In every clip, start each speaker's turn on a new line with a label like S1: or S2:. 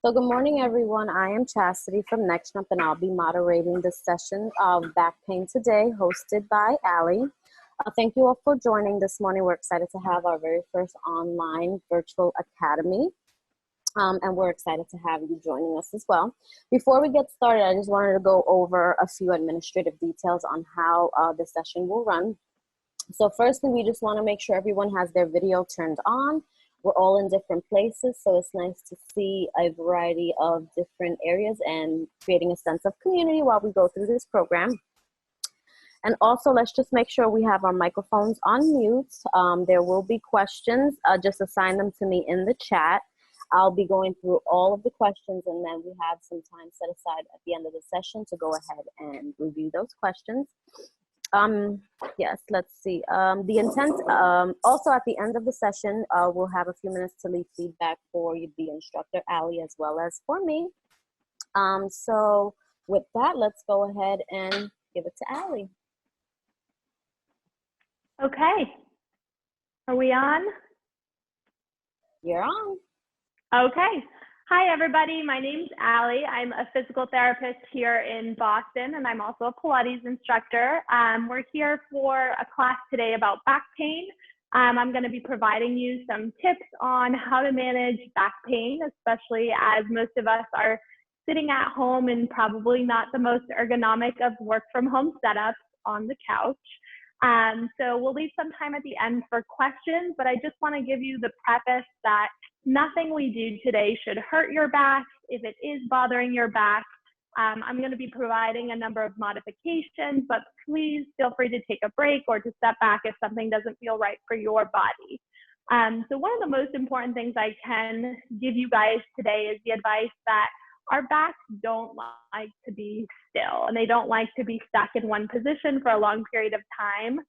S1: So good morning, everyone. I am Chastity from Next Jump, and I'll be moderating this session of Back Pain Today, hosted by Allie. Thank you all for joining this morning. We're excited to have our very first online virtual academy, and we're excited to have you joining us as well. Before we get started, I just wanted to go over a few administrative details on how the session will run. So firstly, we just want to make sure everyone has their video turned on. We're all in different places, so it's nice to see a variety of different areas and creating a sense of community while we go through this program. And also, let's just make sure we have our microphones on mute. There will be questions. Just assign them to me in the chat. I'll be going through all of the questions, and then we have some time set aside at the end of the session to go ahead and review those questions. Yes, let's see. The intent, also at the end of the session, we'll have a few minutes to leave feedback for the instructor, Allie, as well as for me. So with that, let's go ahead and give it to Allie.
S2: Okay. Are we on?
S1: You're on.
S2: Okay. Hi, everybody. My name's Allie. I'm a physical therapist here in Boston, and I'm also a Pilates instructor. We're here for a class today about back pain. I'm going to be providing you some tips on how to manage back pain, especially as most of us are sitting at home and probably not the most ergonomic of work from home setups on the couch. So we'll leave some time at the end for questions, but I just want to give you the preface that nothing we do today should hurt your back. If it is bothering your back, I'm going to be providing a number of modifications, but please feel free to take a break or to step back if something doesn't feel right for your body. So one of the most important things I can give you guys today is the advice that our backs don't like to be still, and they don't like to be stuck in one position for a long period of time.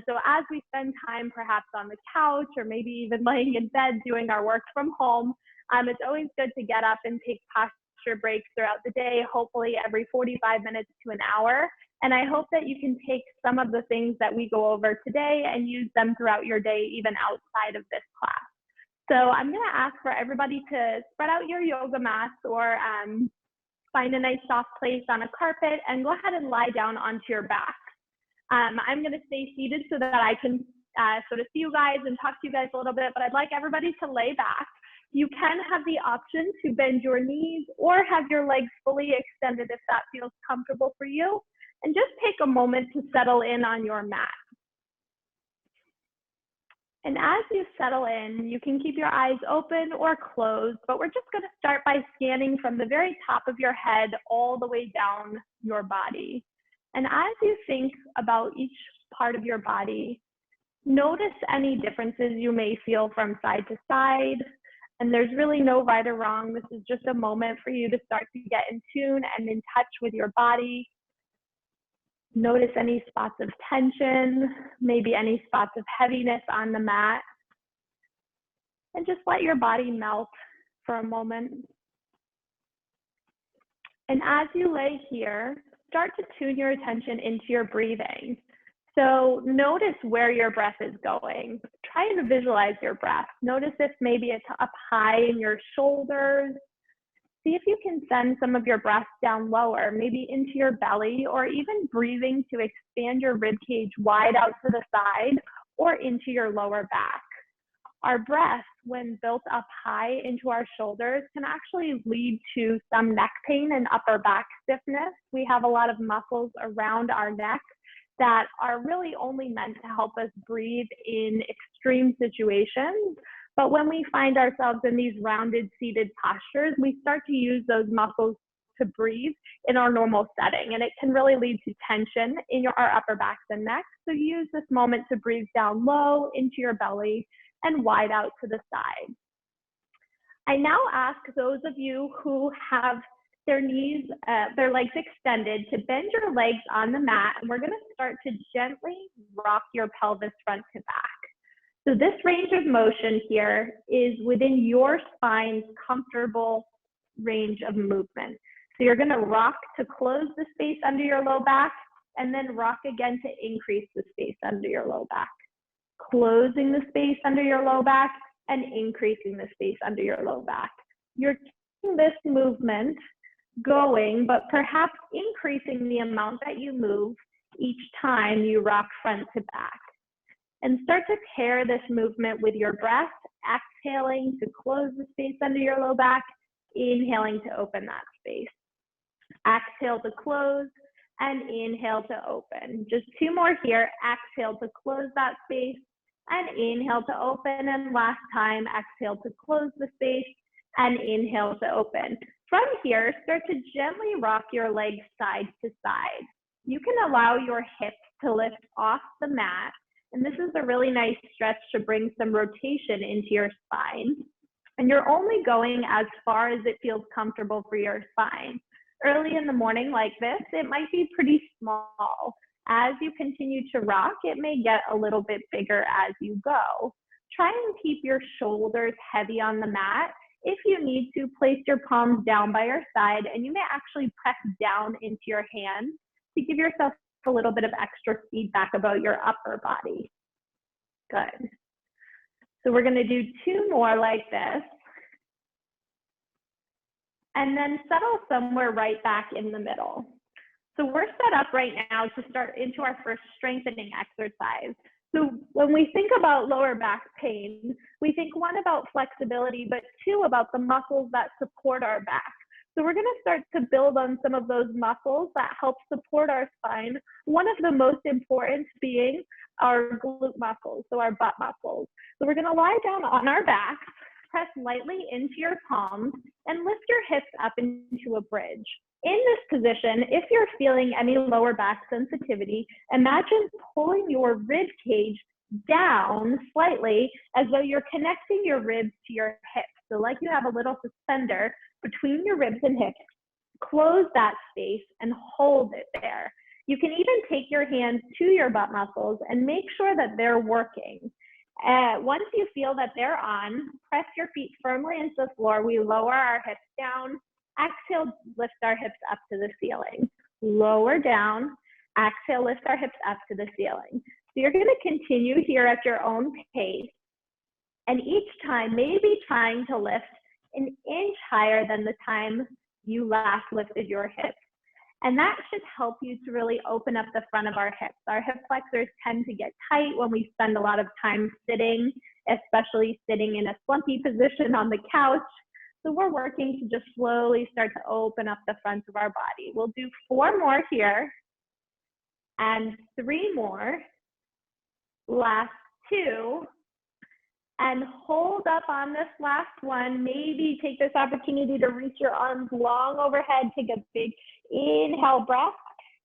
S2: So as we spend time perhaps on the couch or maybe even laying in bed doing our work from home, it's always good to get up and take posture breaks throughout the day, hopefully every 45 minutes to an hour. And I hope that you can take some of the things that we go over today and use them throughout your day, even outside of this class. So I'm going to ask for everybody to spread out your yoga mats or find a nice soft place on a carpet and go ahead and lie down onto your back. I'm going to stay seated so that I can sort of see you guys and talk to you guys a little bit, but I'd like everybody to lay back. You can have the option to bend your knees or have your legs fully extended if that feels comfortable for you. And just take a moment to settle in on your mat. And as you settle in, you can keep your eyes open or closed, but we're just going to start by scanning from the very top of your head all the way down your body. And as you think about each part of your body, notice any differences you may feel from side to side. And there's really no right or wrong. This is just a moment for you to start to get in tune and in touch with your body. Notice any spots of tension, maybe any spots of heaviness on the mat. And just let your body melt for a moment. And as you lay here, start to tune your attention into your breathing. So notice where your breath is going. Try to visualize your breath. Notice if maybe it's up high in your shoulders. See if you can send some of your breath down lower, maybe into your belly, or even breathing to expand your rib cage wide out to the side or into your lower back. Our breath, when built up high into our shoulders, can actually lead to some neck pain and upper back stiffness. We have a lot of muscles around our neck that are really only meant to help us breathe in extreme situations. But when we find ourselves in these rounded seated postures, we start to use those muscles to breathe in our normal setting. And it can really lead to tension in our upper backs and necks. So use this moment to breathe down low into your belly and wide out to the side. I now ask those of you who have their knees, their legs extended, to bend your legs on the mat. And we're going to start to gently rock your pelvis front to back. So this range of motion here is within your spine's comfortable range of movement. So you're going to rock to close the space under your low back and then rock again to increase the space under your low back. Closing the space under your low back and increasing the space under your low back. Your this movement going, but perhaps increasing the amount that you move each time you rock front to back. And start to pair this movement with your breath, exhaling to close the space under your low back, inhaling to open that space. Exhale to close and inhale to open. Just 2 more here. Exhale to close that space and inhale to open. And last time, exhale to close the space and inhale to open. From here, start to gently rock your legs side to side. You can allow your hips to lift off the mat. And this is a really nice stretch to bring some rotation into your spine. And you're only going as far as it feels comfortable for your spine. Early in the morning like this, it might be pretty small. As you continue to rock, it may get a little bit bigger as you go. Try and keep your shoulders heavy on the mat. If you need to, place your palms down by your side, and you may actually press down into your hands to give yourself a little bit of extra feedback about your upper body. Good. So we're going to do 2 more like this. And then settle somewhere right back in the middle. So we're set up right now to start into our first strengthening exercise. So when we think about lower back pain, we think 1 about flexibility, but 2 about the muscles that support our back. So we're going to start to build on some of those muscles that help support our spine. One of the most important being our glute muscles, so our butt muscles. So we're going to lie down on our back, press lightly into your palms, and lift your hips up into a bridge. In this position, if you're feeling any lower back sensitivity, imagine pulling your rib cage down slightly as though you're connecting your ribs to your hips. So like you have a little suspender between your ribs and hips. Close that space and hold it there. You can even take your hands to your butt muscles and make sure that they're working. Once you feel that they're on, press your feet firmly into the floor. We lower our hips down. Exhale, lift our hips up to the ceiling. Lower down. Exhale, lift our hips up to the ceiling. So you're going to continue here at your own pace. And each time, maybe trying to lift an inch higher than the time you last lifted your hips. And that should help you to really open up the front of our hips. Our hip flexors tend to get tight when we spend a lot of time sitting, especially sitting in a slumpy position on the couch. So we're working to just slowly start to open up the front of our body. We'll do 4 more here and 3 more. Last 2. And hold up on this last one. Maybe take this opportunity to reach your arms long overhead. Take a big inhale breath.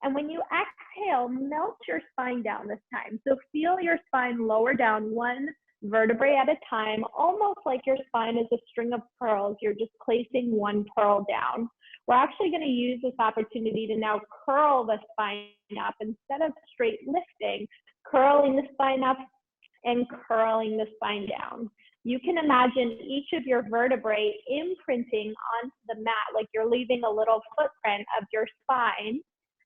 S2: And when you exhale, melt your spine down this time. So feel your spine lower down 1 vertebrae at a time, almost like your spine is a string of pearls. You're just placing 1 pearl down. We're actually going to use this opportunity to now curl the spine up instead of straight lifting, curling the spine up and curling the spine down. You can imagine each of your vertebrae imprinting onto the mat, like you're leaving a little footprint of your spine,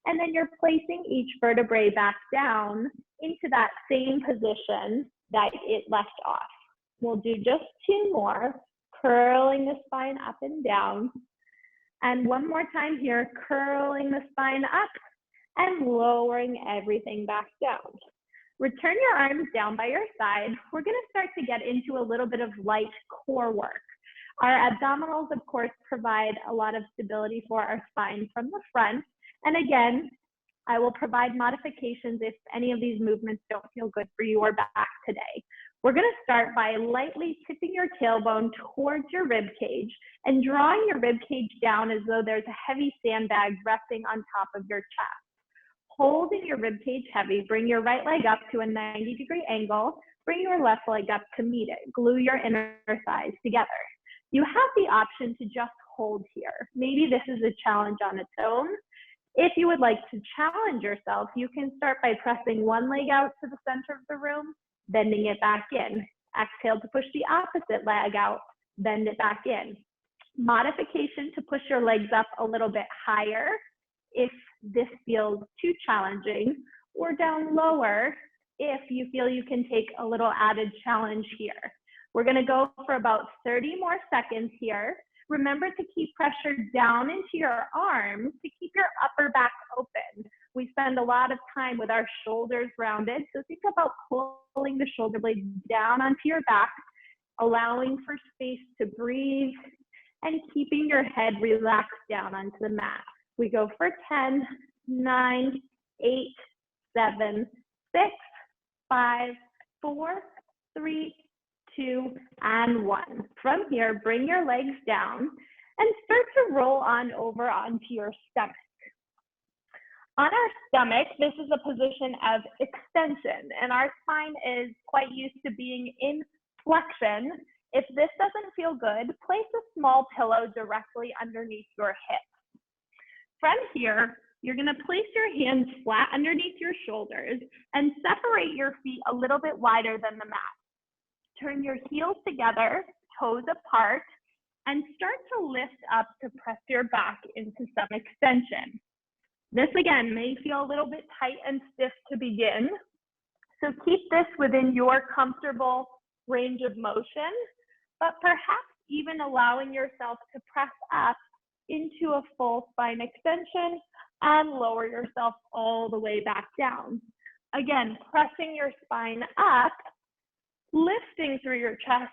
S2: and then you're placing each vertebrae back down into that same position that it left off. We'll do just 2 more, curling the spine up and down. And 1 more time here, curling the spine up and lowering everything back down. Return your arms down by your side. We're going to start to get into a little bit of light core work. Our abdominals, of course, provide a lot of stability for our spine from the front. And again, I will provide modifications if any of these movements don't feel good for you or back today. We're going to start by lightly tipping your tailbone towards your rib cage and drawing your rib cage down as though there's a heavy sandbag resting on top of your chest. Holding your rib cage heavy, bring your right leg up to a 90-degree angle. Bring your left leg up to meet it. Glue your inner thighs together. You have the option to just hold here. Maybe this is a challenge on its own. If you would like to challenge yourself, you can start by pressing 1 leg out to the center of the room, bending it back in. Exhale to push the opposite leg out, bend it back in. Modification to push your legs up a little bit higher if this feels too challenging, or down lower if you feel you can take a little added challenge here. We're going to go for about 30 more seconds here. Remember to keep pressure down into your arms to keep your upper back open. We spend a lot of time with our shoulders rounded, so think about pulling the shoulder blades down onto your back, allowing for space to breathe, and keeping your head relaxed down onto the mat. We go for 10, 9, 8, 7, 6, 5, 4, 3, 2, and 1. From here, bring your legs down and start to roll on over onto your stomach. On our stomach, this is a position of extension, and our spine is quite used to being in flexion. If this doesn't feel good, place a small pillow directly underneath your hips. From here, you're going to place your hands flat underneath your shoulders and separate your feet a little bit wider than the mat. Turn your heels together, toes apart, and start to lift up to press your back into some extension. This again may feel a little bit tight and stiff to begin, so keep this within your comfortable range of motion, but perhaps even allowing yourself to press up into a full spine extension and lower yourself all the way back down. Again, pressing your spine up, lifting through your chest,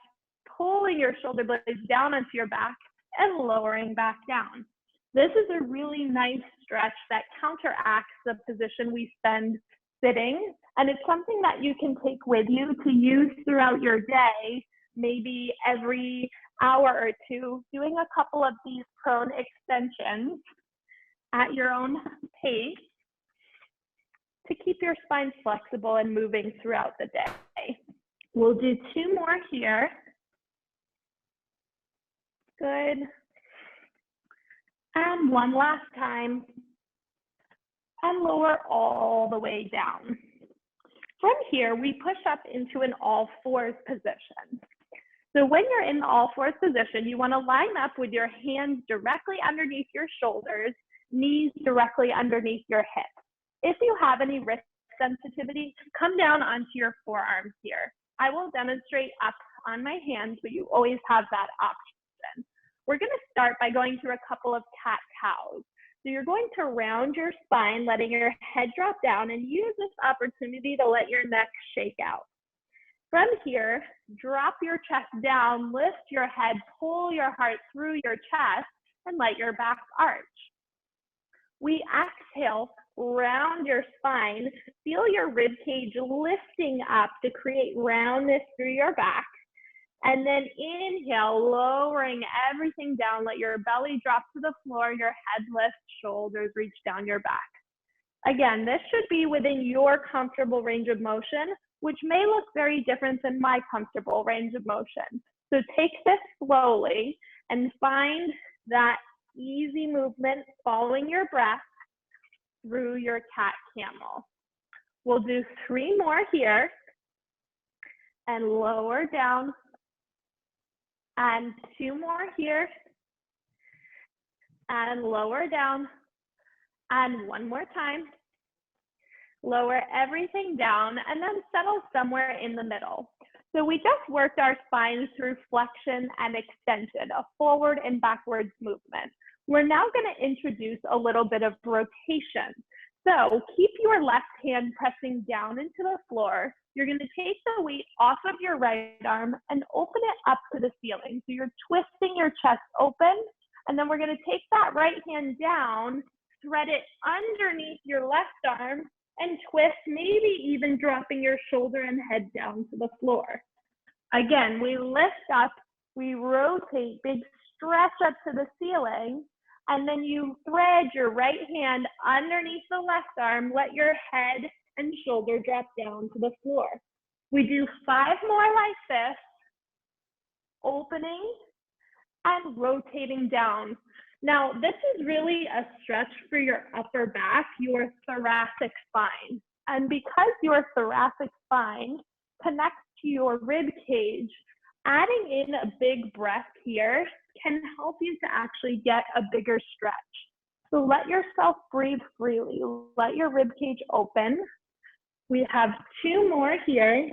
S2: pulling your shoulder blades down onto your back, and lowering back down. This is a really nice stretch that counteracts the position we spend sitting, and it's something that you can take with you to use throughout your day, maybe every hour or two, doing a couple of these prone extensions at your own pace to keep your spine flexible and moving throughout the day. We'll do 2 more here. Good. And 1 last time. And lower all the way down. From here, we push up into an all-fours position. So when you're in the all-fours position, you want to line up with your hands directly underneath your shoulders, knees directly underneath your hips. If you have any wrist sensitivity, come down onto your forearms here. I will demonstrate up on my hands, but you always have that option. We're going to start by going through a couple of cat-cows. So you're going to round your spine, letting your head drop down, and use this opportunity to let your neck shake out. From here, drop your chest down, lift your head, pull your heart through your chest, and let your back arch. We exhale, round your spine, feel your rib cage lifting up to create roundness through your back. And then inhale, lowering everything down, let your belly drop to the floor, your head lifts, shoulders reach down your back. Again, this should be within your comfortable range of motion, which may look very different than my comfortable range of motion. So take this slowly and find that easy movement following your breath through your cat camel. We'll do 3 more here and lower down, and 2 more here and lower down, and 1 more time. Lower everything down and then settle somewhere in the middle. So we just worked our spine through flexion and extension, a forward and backwards movement. We're now going to introduce a little bit of rotation. So keep your left hand pressing down into the floor. You're going to take the weight off of your right arm and open it up to the ceiling. So you're twisting your chest open, and then we're going to take that right hand down, thread it underneath your left arm, and twist, maybe even dropping your shoulder and head down to the floor. Again, we lift up, we rotate, big stretch up to the ceiling, and then you thread your right hand underneath the left arm, let your head and shoulder drop down to the floor. We do 5 more like this, opening and rotating down. Now, this is really a stretch for your upper back, your thoracic spine. And because your thoracic spine connects to your rib cage, adding in a big breath here can help you to actually get a bigger stretch. So let yourself breathe freely. Let your rib cage open. We have 2 more here.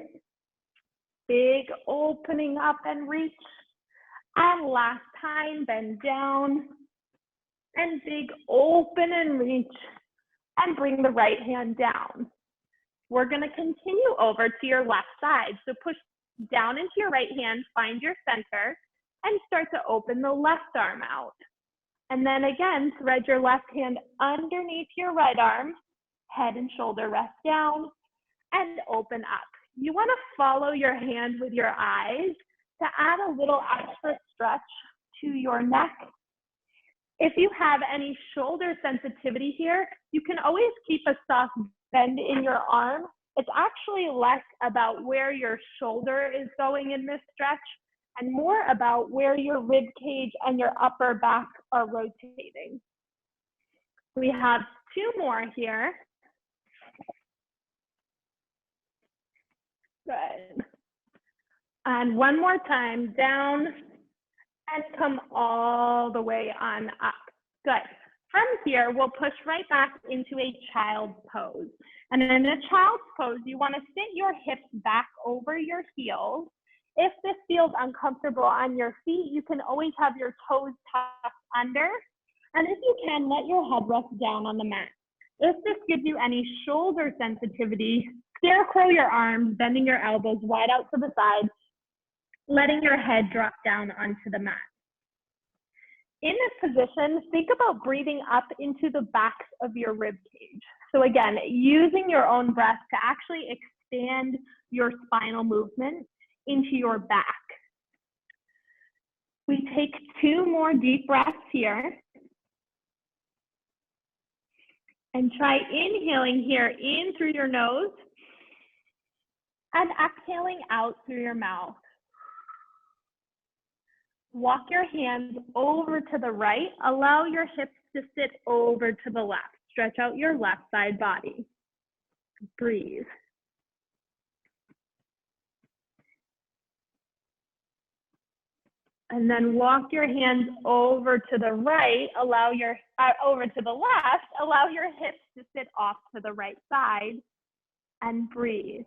S2: Big opening up and reach, And last time, bend down and big open and reach and bring the right hand down. We're gonna continue over to your left side. So push down into your right hand, find your center, and start to open the left arm out. And then again, thread your left hand underneath your right arm, head and shoulder rest down, and open up. You wanna follow your hand with your eyes to add a little extra stretch to your neck. If you have any shoulder sensitivity here, you can always keep a soft bend in your arm. It's actually less about where your shoulder is going in this stretch and more about where your rib cage and your upper back are rotating. We have 2 more here. Good. And one more time, down and come all the way on up. Good. From here, we'll push right back into a child's pose. And in a child's pose, you want to sit your hips back over your heels. If this feels uncomfortable on your feet, you can always have your toes tucked under. And if you can, let your head rest down on the mat. If this gives you any shoulder sensitivity, scarecrow your arms, bending your elbows wide out to the side, letting your head drop down onto the mat. In this position, think about breathing up into the backs of your rib cage. So again, using your own breath to actually expand your spinal movement into your back. We take 2 more deep breaths here. And try inhaling here in through your nose and exhaling out through your mouth. Walk your hands over to the right. Allow your hips to sit over to the left. Stretch out your left side body. Breathe. And then walk your hands over to the right. Over to the left. Allow your hips to sit off to the right side and breathe.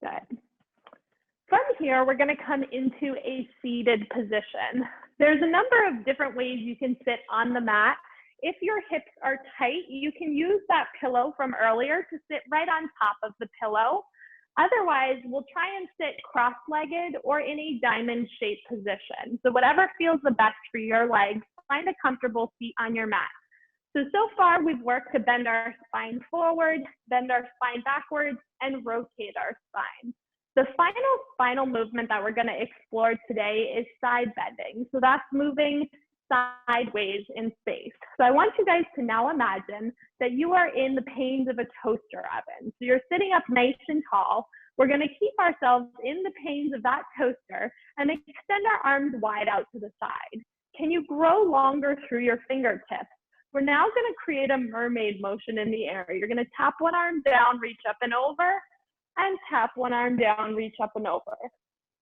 S2: Good. From here, we're going to come into a seated position. There's a number of different ways you can sit on the mat. If your hips are tight, you can use that pillow from earlier to sit right on top of the pillow. Otherwise, we'll try and sit cross-legged or in a diamond-shaped position. So whatever feels the best for your legs, find a comfortable seat on your mat. So far we've worked to bend our spine forward, bend our spine backwards, and rotate our spine. The final spinal movement that we're going to explore today is side bending. So that's moving sideways in space. So I want you guys to now imagine that you are in the panes of a toaster oven. So you're sitting up nice and tall. We're going to keep ourselves in the panes of that toaster and extend our arms wide out to the side. Can you grow longer through your fingertips? We're now going to create a mermaid motion in the air. You're going to tap one arm down, reach up and over, and tap one arm down, reach up and over.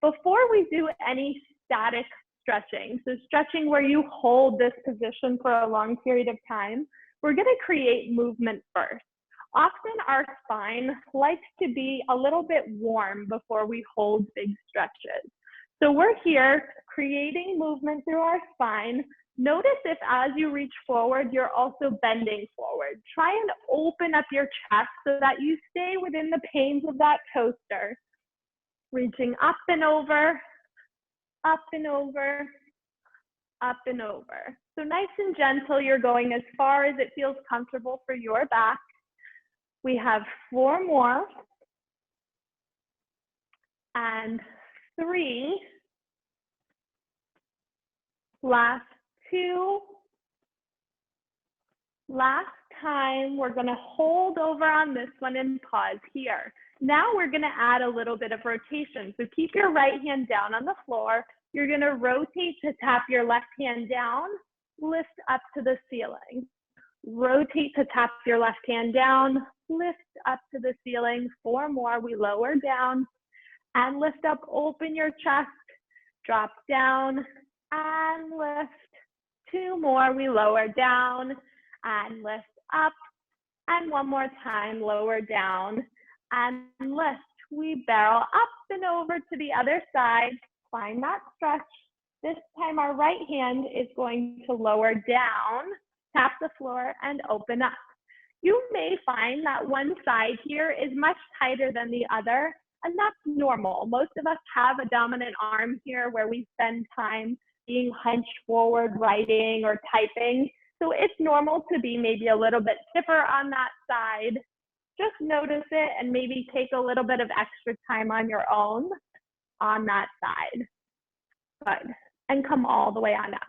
S2: Before we do any static stretching, so stretching where you hold this position for a long period of time, we're going to create movement first. Often our spine likes to be a little bit warm before we hold big stretches. So we're here creating movement through our spine. Notice if as you reach forward, you're also bending forward. Try and open up your chest so that you stay within the panes of that toaster. Reaching up and over, up and over, up and over. So nice and gentle, you're going as far as it feels comfortable for your back. We have 4 more. And 3. Last 2. Last time, we're going to hold over on this one and pause here. Now we're going to add a little bit of rotation. So keep your right hand down on the floor. You're going to rotate to tap your left hand down, lift up to the ceiling. Rotate to tap your left hand down, lift up to the ceiling. 4 more, we lower down and lift up, open your chest, drop down and lift. 2 more, we lower down and lift up And one more time, lower down and lift. We barrel up and over to the other side. Find that stretch. This time our right hand is going to lower down, tap the floor, and open up. You may find that one side here is much tighter than the other, and that's normal. Most of us have a dominant arm here where we spend time being hunched forward, writing or typing. So it's normal to be maybe a little bit stiffer on that side. Just notice it and maybe take a little bit of extra time on your own on that side. Good. And come all the way on up.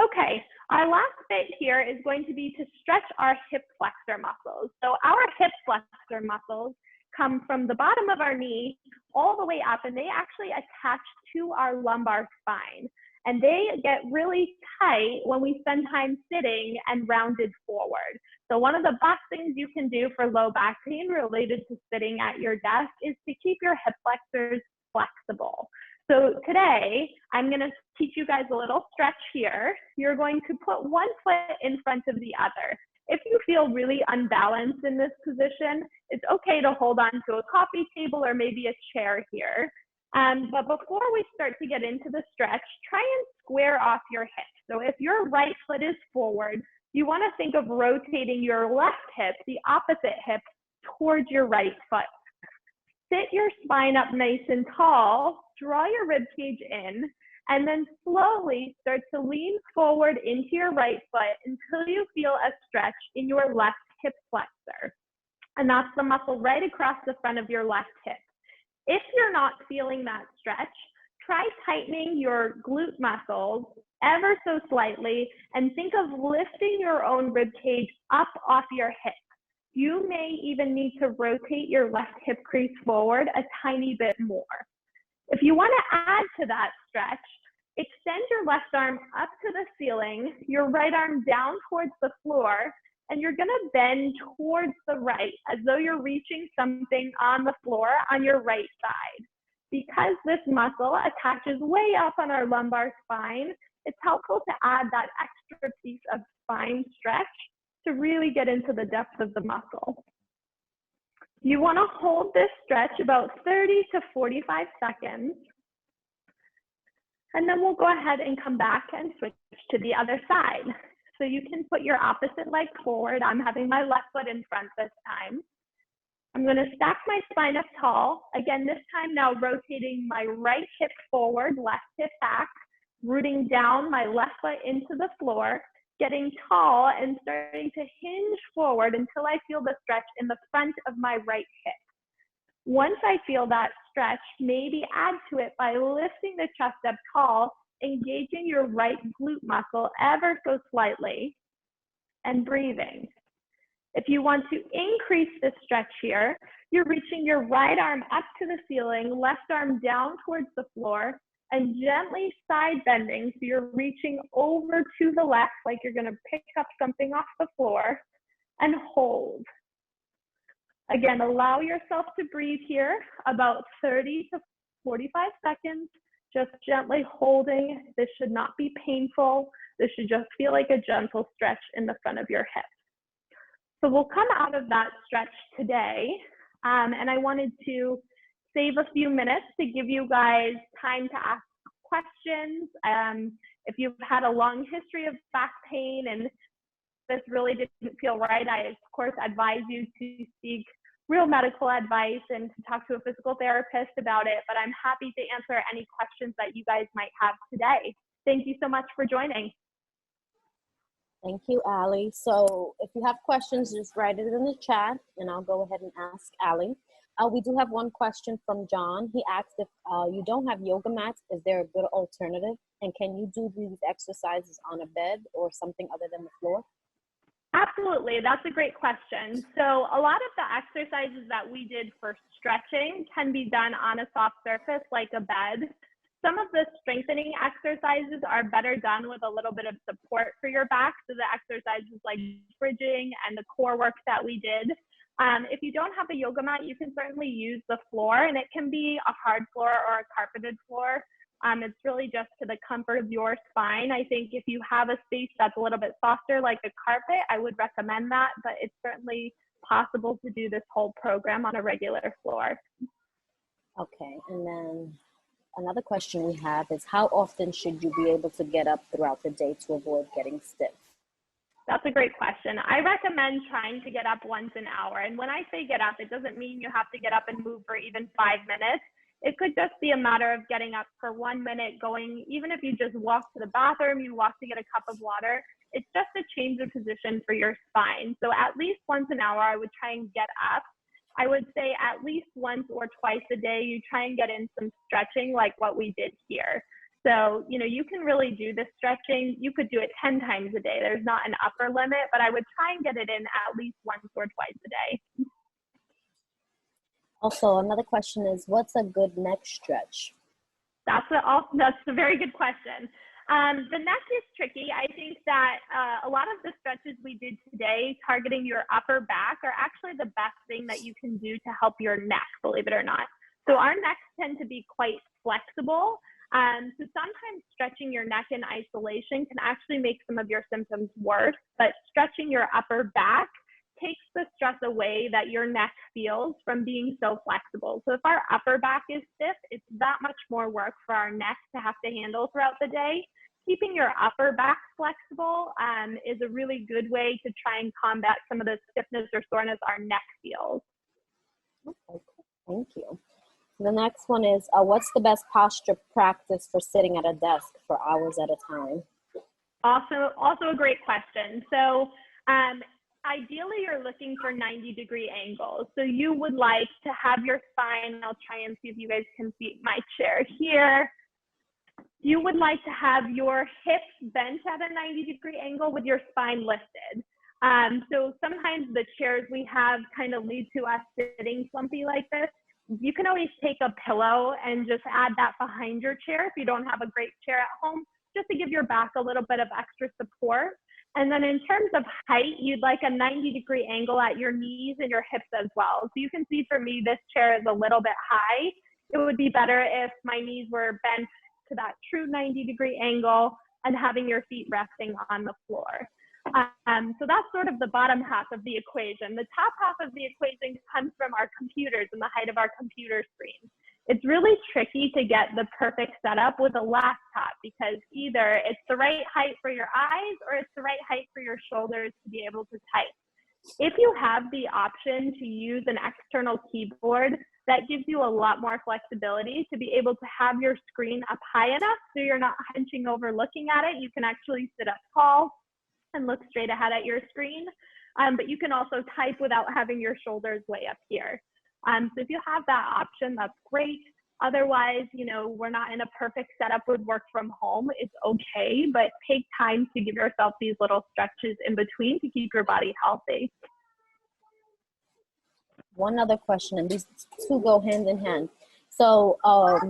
S2: Okay, our last bit here is going to be to stretch our hip flexor muscles. So our hip flexor muscles come from the bottom of our knee all the way up, and they actually attach to our lumbar spine. And they get really tight when we spend time sitting and rounded forward. So one of the best things you can do for low back pain related to sitting at your desk is to keep your hip flexors flexible. So today, I'm gonna teach you guys a little stretch here. You're going to put one foot in front of the other. If you feel really unbalanced in this position, it's okay to hold on to a coffee table or maybe a chair here. But before we start to get into the stretch, try and square off your hips. So if your right foot is forward, you want to think of rotating your left hip, the opposite hip, towards your right foot. Sit your spine up nice and tall, draw your rib cage in, and then slowly start to lean forward into your right foot until you feel a stretch in your left hip flexor. And that's the muscle right across the front of your left hip. If you're not feeling that stretch, try tightening your glute muscles ever so slightly and think of lifting your own rib cage up off your hip. You may even need to rotate your left hip crease forward a tiny bit more. If you want to add to that stretch, extend your left arm up to the ceiling, your right arm down towards the floor, and you're going to bend towards the right as though you're reaching something on the floor on your right side. Because this muscle attaches way up on our lumbar spine, it's helpful to add that extra piece of spine stretch to really get into the depth of the muscle. You want to hold this stretch about 30 to 45 seconds. And then we'll go ahead and come back and switch to the other side. So you can put your opposite leg forward. I'm having my left foot in front this time. I'm going to stack my spine up tall. Again, this time now rotating my right hip forward, left hip back, rooting down my left foot into the floor, getting tall and starting to hinge forward until I feel the stretch in the front of my right hip. Once I feel that stretch, maybe add to it by lifting the chest up tall, engaging your right glute muscle ever so slightly, and breathing. If you want to increase the stretch here, you're reaching your right arm up to the ceiling, left arm down towards the floor, and gently side bending. So you're reaching over to the left like you're going to pick up something off the floor, and hold. Again, allow yourself to breathe here about 30 to 45 seconds, just gently holding. This should not be painful. This should just feel like a gentle stretch in the front of your hip. So we'll come out of that stretch today, and I wanted to save a few minutes to give you guys time to ask questions. If you've had a long history of back pain and this really didn't feel right, I of course advise you to seek real medical advice and to talk to a physical therapist about it, but I'm happy to answer any questions that you guys might have today. Thank you so much for joining.
S1: Thank you, Allie. So if you have questions, just write it in the chat and I'll go ahead and ask Allie. We do have one question from John. He asked if you don't have yoga mats, is there a good alternative? And can you do these exercises on a bed or something other than the floor?
S2: Absolutely, that's a great question. So a lot of the exercises that we did for stretching can be done on a soft surface like a bed. Some of the strengthening exercises are better done with a little bit of support for your back. So the exercises like bridging and the core work that we did. If you don't have a yoga mat, you can certainly use the floor, and it can be a hard floor or a carpeted floor. It's really just to the comfort of your spine. I think if you have a space that's a little bit softer, like a carpet, I would recommend that, but it's certainly possible to do this whole program on a regular floor.
S1: Okay, and then another question we have is how often should you be able to get up throughout the day to avoid getting stiff?
S2: That's a great question. I recommend trying to get up once an hour. And when I say get up, it doesn't mean you have to get up and move for even 5 minutes. It could just be a matter of getting up for 1 minute, going, even if you just walk to the bathroom, you walk to get a cup of water, it's just a change of position for your spine. So at least once an hour, I would try and get up. I would say at least once or twice a day, you try and get in some stretching like what we did here. So, you can really do this stretching. You could do it 10 times a day. There's not an upper limit, but I would try and get it in at least once or twice a day.
S1: Also, another question is, what's a good neck stretch?
S2: That's a very good question. The neck is tricky. I think that a lot of the stretches we did today targeting your upper back are actually the best thing that you can do to help your neck, believe it or not. So our necks tend to be quite flexible. So sometimes stretching your neck in isolation can actually make some of your symptoms worse, but stretching your upper back takes the stress away that your neck feels from being so flexible. So if our upper back is stiff, it's that much more work for our neck to have to handle throughout the day. Keeping your upper back flexible is a really good way to try and combat some of the stiffness or soreness our neck feels.
S1: Okay, thank you. The next one is, what's the best posture practice for sitting at a desk for hours at a time?
S2: Also a great question. So ideally, you're looking for 90-degree angles. So you would like to have your spine, I'll try and see if you guys can see my chair here. You would like to have your hips bent at a 90-degree angle with your spine lifted. So sometimes the chairs we have kind of lead to us sitting slumpy like this. You can always take a pillow and just add that behind your chair if you don't have a great chair at home, just to give your back a little bit of extra support. And then in terms of height, you'd like a 90-degree angle at your knees and your hips as well. So you can see for me, this chair is a little bit high. It would be better if my knees were bent to that true 90-degree angle and having your feet resting on the floor. So that's sort of the bottom half of the equation. The top half of the equation comes from our computers and the height of our computer screens. It's really tricky to get the perfect setup with a laptop because either it's the right height for your eyes or it's the right height for your shoulders to be able to type. If you have the option to use an external keyboard, that gives you a lot more flexibility to be able to have your screen up high enough so you're not hunching over looking at it. You can actually sit up tall and look straight ahead at your screen, but you can also type without having your shoulders way up here. So if you have that option, that's great. Otherwise, we're not in a perfect setup with work from home. It's okay, but take time to give yourself these little stretches in between to keep your body healthy.
S1: One other question, and these two go hand in hand. So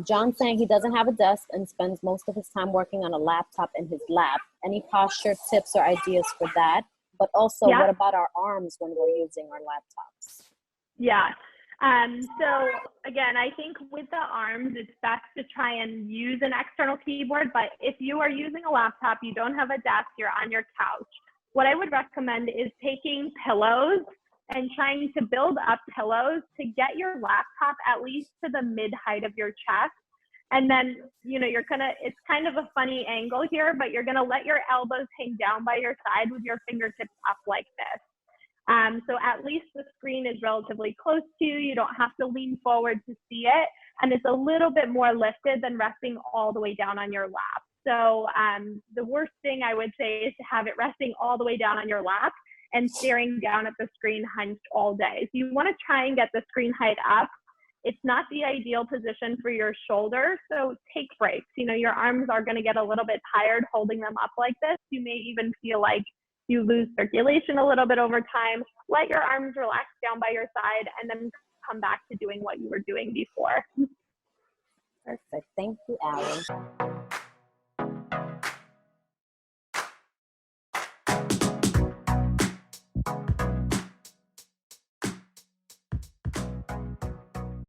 S1: John's saying he doesn't have a desk and spends most of his time working on a laptop in his lap. Any posture tips or ideas for that? But also, What about our arms when we're using our laptops?
S2: Yeah. So again, I think with the arms, it's best to try and use an external keyboard. But if you are using a laptop, you don't have a desk, you're on your couch. What I would recommend is taking pillows and trying to build up pillows to get your laptop at least to the mid height of your chest. And then, it's kind of a funny angle here, but you're gonna let your elbows hang down by your side with your fingertips up like this. So at least the screen is relatively close to you. You don't have to lean forward to see it. And it's a little bit more lifted than resting all the way down on your lap. So the worst thing I would say is to have it resting all the way down on your lap and staring down at the screen hunched all day. So you want to try and get the screen height up. It's not the ideal position for your shoulders, so take breaks. Your arms are going to get a little bit tired holding them up like this. You may even feel like you lose circulation a little bit over time. Let your arms relax down by your side and then come back to doing what you were doing before.
S1: Perfect. Thank you, Allie.